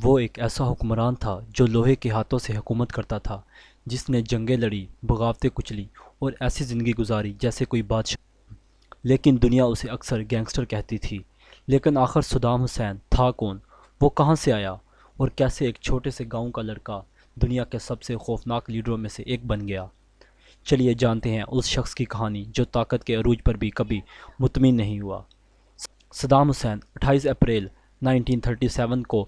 وہ ایک ایسا حکمران تھا جو لوہے کے ہاتھوں سے حکومت کرتا تھا، جس نے جنگیں لڑی، بغاوتیں کچلی اور ایسی زندگی گزاری جیسے کوئی بادشاہ۔ لیکن دنیا اسے اکثر گینگسٹر کہتی تھی۔ لیکن آخر صدام حسین تھا کون؟ وہ کہاں سے آیا اور کیسے ایک چھوٹے سے گاؤں کا لڑکا دنیا کے سب سے خوفناک لیڈروں میں سے ایک بن گیا؟ چلیے جانتے ہیں اس شخص کی کہانی جو طاقت کے عروج پر بھی کبھی مطمئن نہیں ہوا۔ صدام حسین 28 اپریل 1937 کو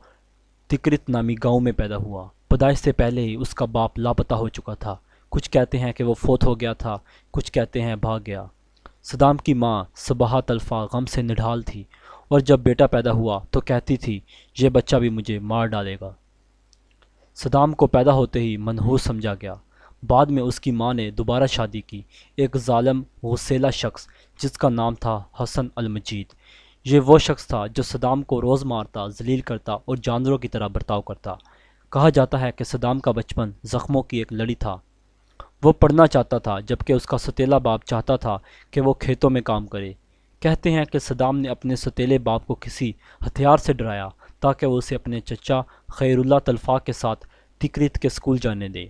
تکرت نامی گاؤں میں پیدا ہوا۔ پیدائش سے پہلے ہی اس کا باپ لاپتہ ہو چکا تھا۔ کچھ کہتے ہیں کہ وہ فوت ہو گیا تھا، کچھ کہتے ہیں بھاگ گیا۔ صدام کی ماں صباح طلفہ غم سے نڈھال تھی اور جب بیٹا پیدا ہوا تو کہتی تھی یہ بچہ بھی مجھے مار ڈالے گا۔ صدام کو پیدا ہوتے ہی منحوس سمجھا گیا۔ بعد میں اس کی ماں نے دوبارہ شادی کی، ایک ظالم غسیلہ شخص جس کا نام تھا حسن المجید۔ یہ وہ شخص تھا جو صدام کو روز مارتا، ذلیل کرتا اور جانوروں کی طرح برتاؤ کرتا۔ کہا جاتا ہے کہ صدام کا بچپن زخموں کی ایک لڑی تھا۔ وہ پڑھنا چاہتا تھا جبکہ اس کا ستیلا باپ چاہتا تھا کہ وہ کھیتوں میں کام کرے۔ کہتے ہیں کہ صدام نے اپنے ستیلے باپ کو کسی ہتھیار سے ڈرایا تاکہ وہ اسے اپنے چچا خیر اللہ طلفہ کے ساتھ تکریت کے اسکول جانے دے۔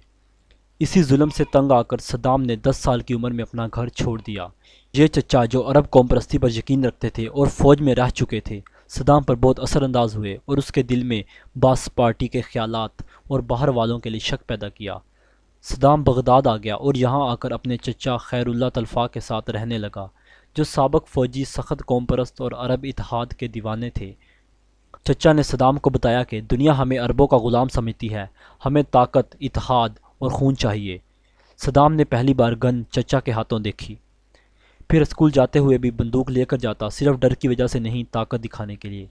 اسی ظلم سے تنگ آ کر صدام نے 10 سال کی عمر میں اپنا گھر چھوڑ دیا۔ یہ چچا جو عرب قوم پرستی پر یقین رکھتے تھے اور فوج میں رہ چکے تھے، صدام پر بہت اثر انداز ہوئے اور اس کے دل میں باس پارٹی کے خیالات اور باہر والوں کے لیے شک پیدا کیا۔ صدام بغداد آ گیا اور یہاں آ کر اپنے چچا خیر اللہ طلفہ کے ساتھ رہنے لگا، جو سابق فوجی سخت قوم پرست اور عرب اتحاد کے دیوانے تھے۔ چچا نے صدام کو بتایا کہ دنیا ہمیں عربوں کا غلام سمجھتی ہے، ہمیں طاقت، اتحاد اور خون چاہیے۔ صدام نے پہلی بار گن چچا کے ہاتھوں دیکھی، پھر اسکول جاتے ہوئے بھی بندوق لے کر جاتا، صرف ڈر کی وجہ سے نہیں، طاقت دکھانے کے لیے۔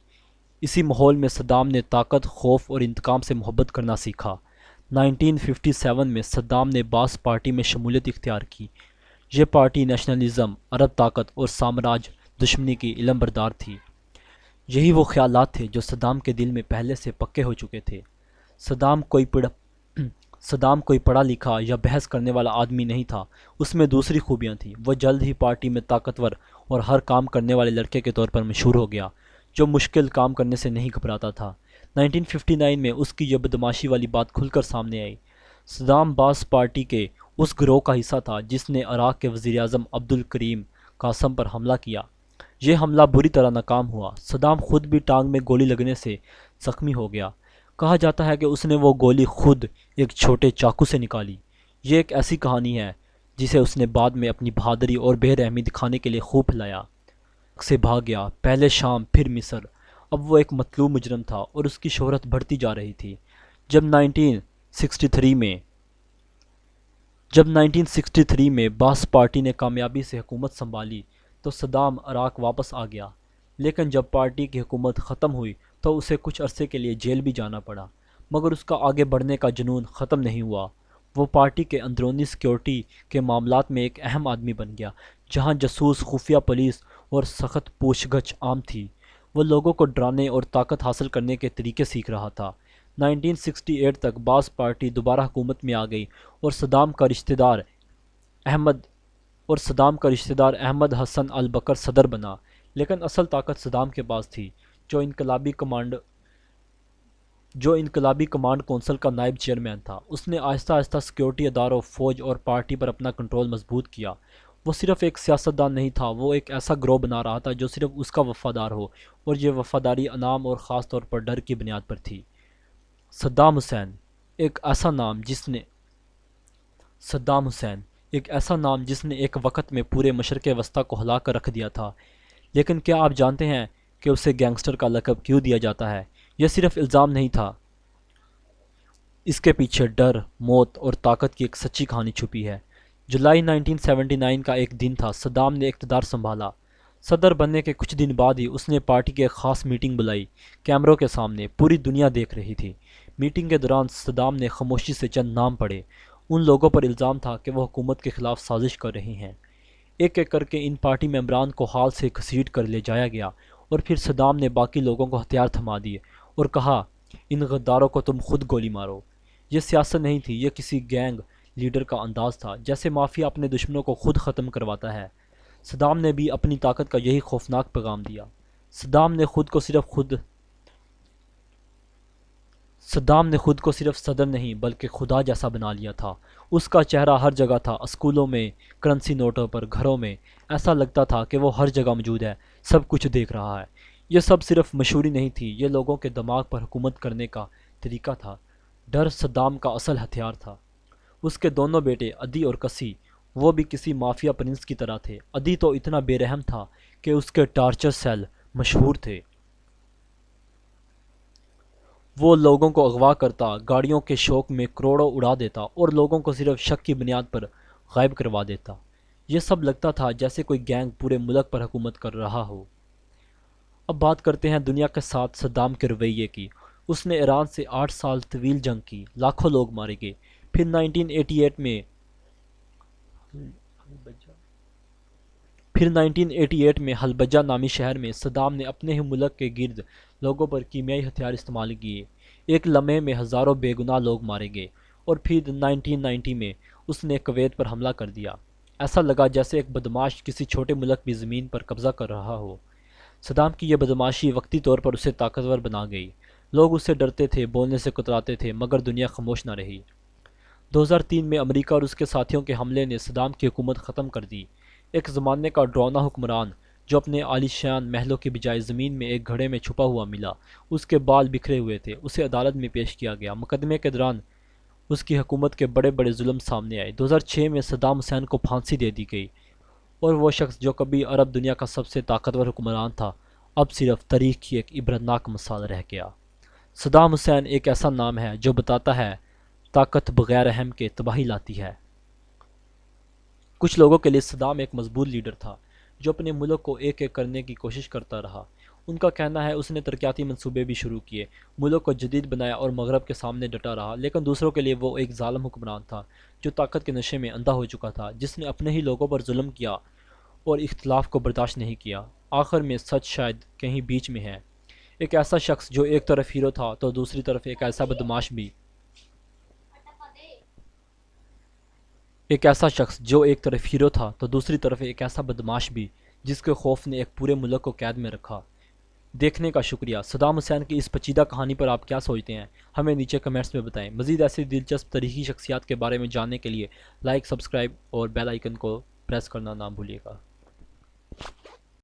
اسی ماحول میں صدام نے طاقت، خوف اور انتقام سے محبت کرنا سیکھا۔ 1957 میں صدام نے باس پارٹی میں شمولیت اختیار کی۔ یہ پارٹی نیشنلزم، عرب طاقت اور سامراج دشمنی کی علم بردار تھی۔ یہی وہ خیالات تھے جو صدام کے دل میں پہلے سے پکے ہو چکے تھے۔ صدام کوئی پڑھا لکھا یا بحث کرنے والا آدمی نہیں تھا، اس میں دوسری خوبیاں تھیں۔ وہ جلد ہی پارٹی میں طاقتور اور ہر کام کرنے والے لڑکے کے طور پر مشہور ہو گیا، جو مشکل کام کرنے سے نہیں گھبراتا تھا۔ 1959 میں اس کی یہ بدماشی والی بات کھل کر سامنے آئی۔ صدام باس پارٹی کے اس گروہ کا حصہ تھا جس نے عراق کے وزیر اعظم عبد الکریم قاسم پر حملہ کیا۔ یہ حملہ بری طرح ناکام ہوا۔ صدام خود بھی ٹانگ میں گولی لگنے سے زخمی ہو گیا۔ کہا جاتا ہے کہ اس نے وہ گولی خود ایک چھوٹے چاقو سے نکالی۔ یہ ایک ایسی کہانی ہے جسے اس نے بعد میں اپنی بہادری اور بے رحمی دکھانے کے لیے خوب پھیلایا۔ سے بھاگ گیا، پہلے شام پھر مصر۔ اب وہ ایک مطلوب مجرم تھا اور اس کی شہرت بڑھتی جا رہی تھی۔ جب 1963 میں باس پارٹی نے کامیابی سے حکومت سنبھالی تو صدام عراق واپس آ گیا، لیکن جب پارٹی کی حکومت ختم ہوئی تو اسے کچھ عرصے کے لیے جیل بھی جانا پڑا، مگر اس کا آگے بڑھنے کا جنون ختم نہیں ہوا۔ وہ پارٹی کے اندرونی سیکیورٹی کے معاملات میں ایک اہم آدمی بن گیا، جہاں جاسوس، خفیہ پولیس اور سخت پوچھ گچھ عام تھی۔ وہ لوگوں کو ڈرانے اور طاقت حاصل کرنے کے طریقے سیکھ رہا تھا۔ 1968 تک باس پارٹی دوبارہ حکومت میں آ گئی اور صدام کا رشتہ دار احمد حسن البکر صدر بنا، لیکن اصل طاقت صدام کے پاس تھی، جو انقلابی کمانڈ کونسل کا نائب چیئرمین تھا۔ اس نے آہستہ آہستہ سیکیورٹی اداروں، فوج اور پارٹی پر اپنا کنٹرول مضبوط کیا۔ وہ صرف ایک سیاستدان نہیں تھا، وہ ایک ایسا گروہ بنا رہا تھا جو صرف اس کا وفادار ہو، اور یہ وفاداری انعام اور خاص طور پر ڈر کی بنیاد پر تھی۔ صدام حسین ایک ایسا نام جس نے ایک وقت میں پورے مشرق وسطیٰ کو ہلا کر رکھ دیا تھا۔ لیکن کیا آپ جانتے ہیں کہ اسے گینگسٹر کا لقب کیوں دیا جاتا ہے؟ یہ صرف الزام نہیں تھا، اس کے پیچھے ڈر، موت اور طاقت کی ایک سچی کہانی چھپی ہے۔ جولائی 1979 کا ایک دن تھا، صدام نے اقتدار سنبھالا۔ صدر بننے کے کچھ دن بعد ہی اس نے پارٹی کی ایک خاص میٹنگ بلائی، کیمروں کے سامنے، پوری دنیا دیکھ رہی تھی۔ میٹنگ کے دوران صدام نے خاموشی سے چند نام پڑھے۔ ان لوگوں پر الزام تھا کہ وہ حکومت کے خلاف سازش کر رہے ہیں۔ ایک ایک کر کے ان پارٹی ممبران کو ہال سے گھسیٹ کر لے جایا گیا، اور پھر صدام نے باقی لوگوں کو ہتھیار تھما دیے اور کہا، ان غداروں کو تم خود گولی مارو۔ یہ سیاست نہیں تھی، یہ کسی گینگ لیڈر کا انداز تھا، جیسے مافیا اپنے دشمنوں کو خود ختم کرواتا ہے۔ صدام نے بھی اپنی طاقت کا یہی خوفناک پیغام دیا۔ صدام نے صدام نے خود کو صرف صدر نہیں بلکہ خدا جیسا بنا لیا تھا۔ اس کا چہرہ ہر جگہ تھا، اسکولوں میں، کرنسی نوٹوں پر، گھروں میں۔ ایسا لگتا تھا کہ وہ ہر جگہ موجود ہے، سب کچھ دیکھ رہا ہے۔ یہ سب صرف مشہوری نہیں تھی، یہ لوگوں کے دماغ پر حکومت کرنے کا طریقہ تھا۔ ڈر صدام کا اصل ہتھیار تھا۔ اس کے دونوں بیٹے عدی اور کسی، وہ بھی کسی مافیا پرنس کی طرح تھے۔ عدی تو اتنا بے رحم تھا کہ اس کے ٹارچر سیل مشہور تھے۔ وہ لوگوں کو اغوا کرتا، گاڑیوں کے شوق میں کروڑوں اڑا دیتا اور لوگوں کو صرف شک کی بنیاد پر غائب کروا دیتا۔ یہ سب لگتا تھا جیسے کوئی گینگ پورے ملک پر حکومت کر رہا ہو۔ اب بات کرتے ہیں دنیا کے ساتھ صدام کے رویے کی۔ اس نے ایران سے 8 سال طویل جنگ کی، لاکھوں لوگ مارے گئے۔ پھر 1988 میں حلبجہ نامی شہر میں صدام نے اپنے ہی ملک کے گرد لوگوں پر کیمیائی ہتھیار استعمال کیے۔ ایک لمحے میں ہزاروں بے گناہ لوگ مارے گئے۔ اور پھر 1990 میں اس نے کویت پر حملہ کر دیا۔ ایسا لگا جیسے ایک بدماش کسی چھوٹے ملک کی زمین پر قبضہ کر رہا ہو۔ صدام کی یہ بدماشی وقتی طور پر اسے طاقتور بنا گئی۔ لوگ اس سے ڈرتے تھے، بولنے سے کتراتے تھے، مگر دنیا خاموش نہ رہی۔ 2003 میں امریکہ اور اس کے ساتھیوں کے حملے نے صدام کی حکومت ختم کر دی۔ ایک زمانے کا ڈراؤنا حکمران جو اپنے عالیشان محلوں کی بجائے زمین میں ایک گھڑے میں چھپا ہوا ملا۔ اس کے بال بکھرے ہوئے تھے۔ اسے عدالت میں پیش کیا گیا۔ مقدمے کے دوران اس کی حکومت کے بڑے بڑے ظلم سامنے آئے۔ 2006 میں صدام حسین کو پھانسی دے دی گئی، اور وہ شخص جو کبھی عرب دنیا کا سب سے طاقتور حکمران تھا، اب صرف تاریخ کی ایک عبرتناک مثال رہ گیا۔ صدام حسین ایک ایسا نام ہے جو بتاتا ہے طاقت بغیر رحم کے تباہی لاتی ہے۔ کچھ لوگوں کے لیے صدام ایک مضبوط لیڈر تھا جو اپنے ملک کو ایک ایک کرنے کی کوشش کرتا رہا۔ ان کا کہنا ہے اس نے ترقیاتی منصوبے بھی شروع کیے، ملک کو جدید بنایا اور مغرب کے سامنے ڈٹا رہا۔ لیکن دوسروں کے لیے وہ ایک ظالم حکمران تھا جو طاقت کے نشے میں اندھا ہو چکا تھا، جس نے اپنے ہی لوگوں پر ظلم کیا اور اختلاف کو برداشت نہیں کیا۔ آخر میں سچ شاید کہیں بیچ میں ہے۔ ایک ایسا شخص جو ایک طرف ہیرو تھا تو دوسری طرف ایک ایسا بدماش بھی۔ جس کے خوف نے ایک پورے ملک کو قید میں رکھا۔ دیکھنے کا شکریہ۔ صدام حسین کی اس پیچیدہ کہانی پر آپ کیا سوچتے ہیں؟ ہمیں نیچے کمنٹس میں بتائیں۔ مزید ایسی دلچسپ تاریخی شخصیات کے بارے میں جاننے کے لیے لائک، سبسکرائب اور بیل آئیکن کو پریس کرنا نہ بھولیے گا۔